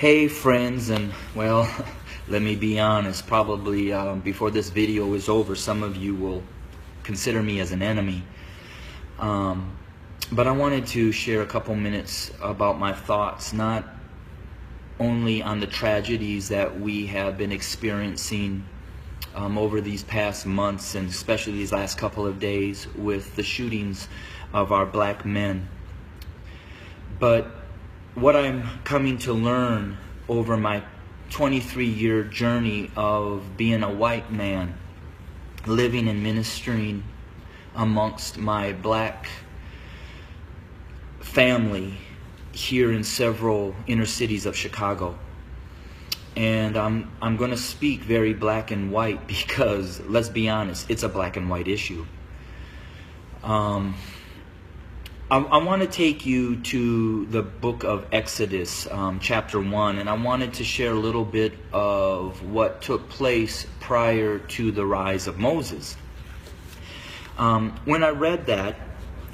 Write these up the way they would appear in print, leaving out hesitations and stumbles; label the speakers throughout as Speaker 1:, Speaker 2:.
Speaker 1: Hey friends, and well, let me be honest, probably before this video is over, some of you will consider me as an enemy. But I wanted to share a couple minutes about my thoughts, not only on the tragedies that we have been experiencing over these past months, and especially these last couple of days with the shootings of our black men, but what I'm coming to learn over my 23-year journey of being a white man, living and ministering amongst my black family here in several inner cities of Chicago. And I'm going to speak very black and white because, let's be honest, it's a black and white issue. I want to take you to the book of Exodus, chapter 1, and I wanted to share a little bit of what took place prior to the rise of Moses. When I read that,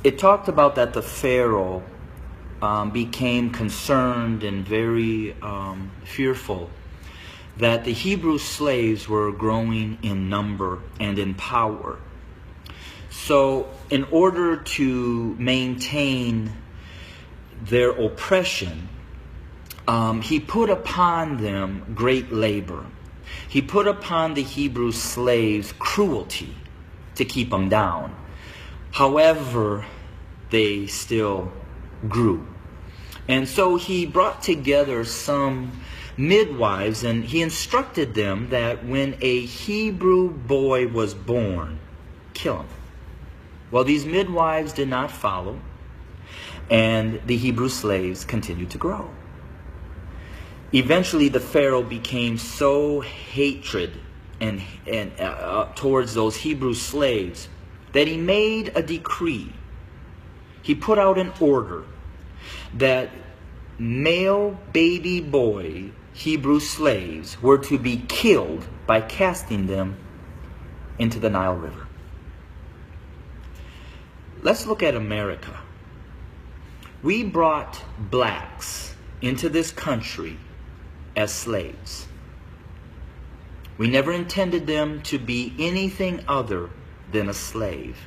Speaker 1: it talked about that the Pharaoh became concerned and very fearful that the Hebrew slaves were growing in number and in power. So in order to maintain their oppression, he put upon them great labor. He put upon the Hebrew slaves cruelty to keep them down. However, they still grew. And so he brought together some midwives, and he instructed them that when a Hebrew boy was born, kill him. Well, these midwives did not follow, and the Hebrew slaves continued to grow. Eventually, the Pharaoh became so hatred and towards those Hebrew slaves that he made a decree. He put out an order that male baby boy Hebrew slaves were to be killed by casting them into the Nile River. Let's look at America. We brought blacks into this country as slaves. We never intended them to be anything other than a slave.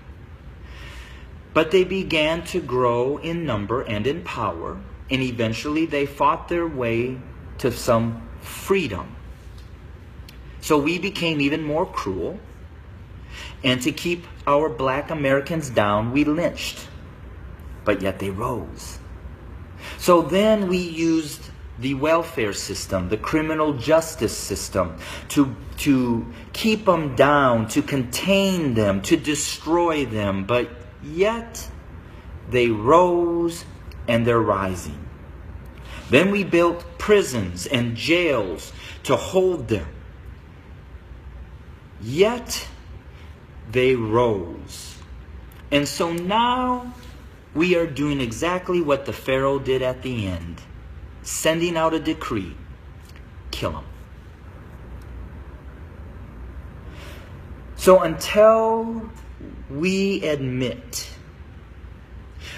Speaker 1: But they began to grow in number and in power, and eventually they fought their way to some freedom. So we became even more cruel. And to keep our black Americans down, we lynched. But yet they rose. So then we used the welfare system, the criminal justice system, to keep them down, to contain them, to destroy them. But yet they rose, and they're rising. Then we built prisons and jails to hold them. Yet they rose. And so now we are doing exactly what the Pharaoh did at the end, sending out a decree: kill them. So until we admit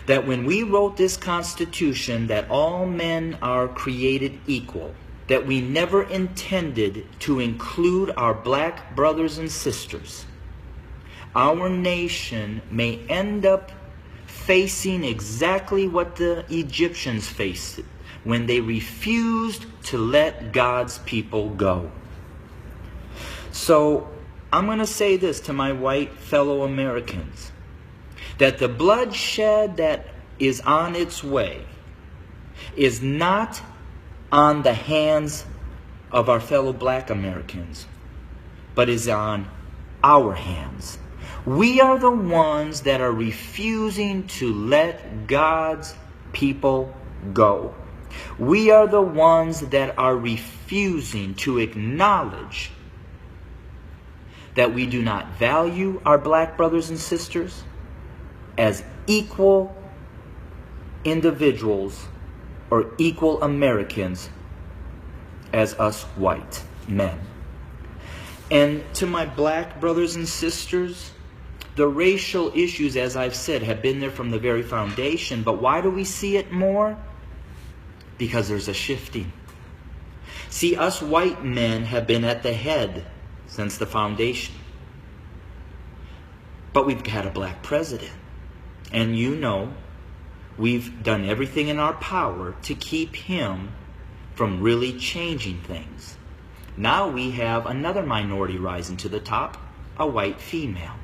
Speaker 1: that when we wrote this Constitution that all men are created equal, that we never intended to include our black brothers and sisters, our nation may end up facing exactly what the Egyptians faced when they refused to let God's people go. So I'm going to say this to my white fellow Americans, that the bloodshed that is on its way is not on the hands of our fellow black Americans, but is on our hands. We are the ones that are refusing to let God's people go. We are the ones that are refusing to acknowledge that we do not value our black brothers and sisters as equal individuals or equal Americans as us white men. And to my black brothers and sisters, the racial issues, as I've said, have been there from the very foundation. But why do we see it more? Because there's a shifting. See, us white men have been at the head since the foundation. But we've had a black president. And you know, we've done everything in our power to keep him from really changing things. Now we have another minority rising to the top, a white female.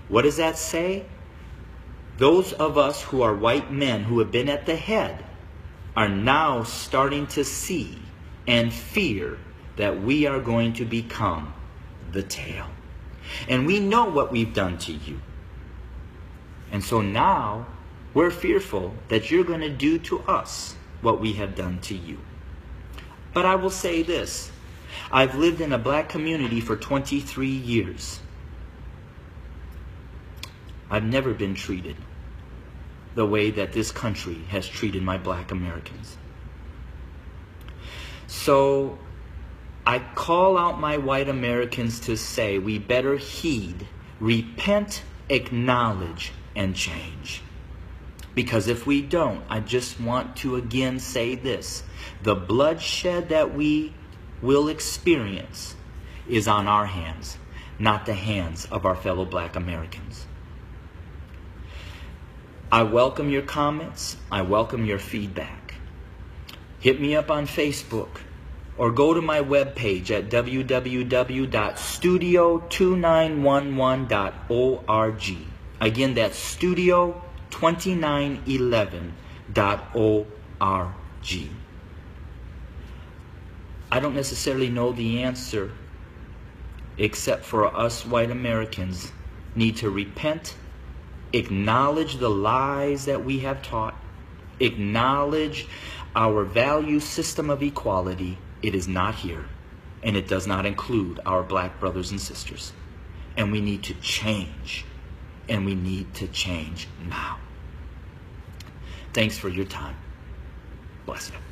Speaker 1: What does that say? Those of us who are white men who have been at the head are now starting to see and fear that we are going to become the tail. And we know what we've done to you. And so now we're fearful that you're going to do to us what we have done to you. But I will say this. I've lived in a black community for 23 years. I've never been treated the way that this country has treated my black Americans. So I call out my white Americans to say we better heed, repent, acknowledge, and change. Because if we don't, I just want to again say this. The bloodshed that we will experience is on our hands, not the hands of our fellow black Americans. I welcome your comments. I welcome your feedback. Hit me up on Facebook or go to my webpage at www.studio2911.org. Again, that's studio2911.org. I don't necessarily know the answer, except for us white Americans need to repent, acknowledge the lies that we have taught, acknowledge our value system of equality. It is not here, and it does not include our black brothers and sisters. And we need to change, and we need to change now. Thanks for your time. Bless you.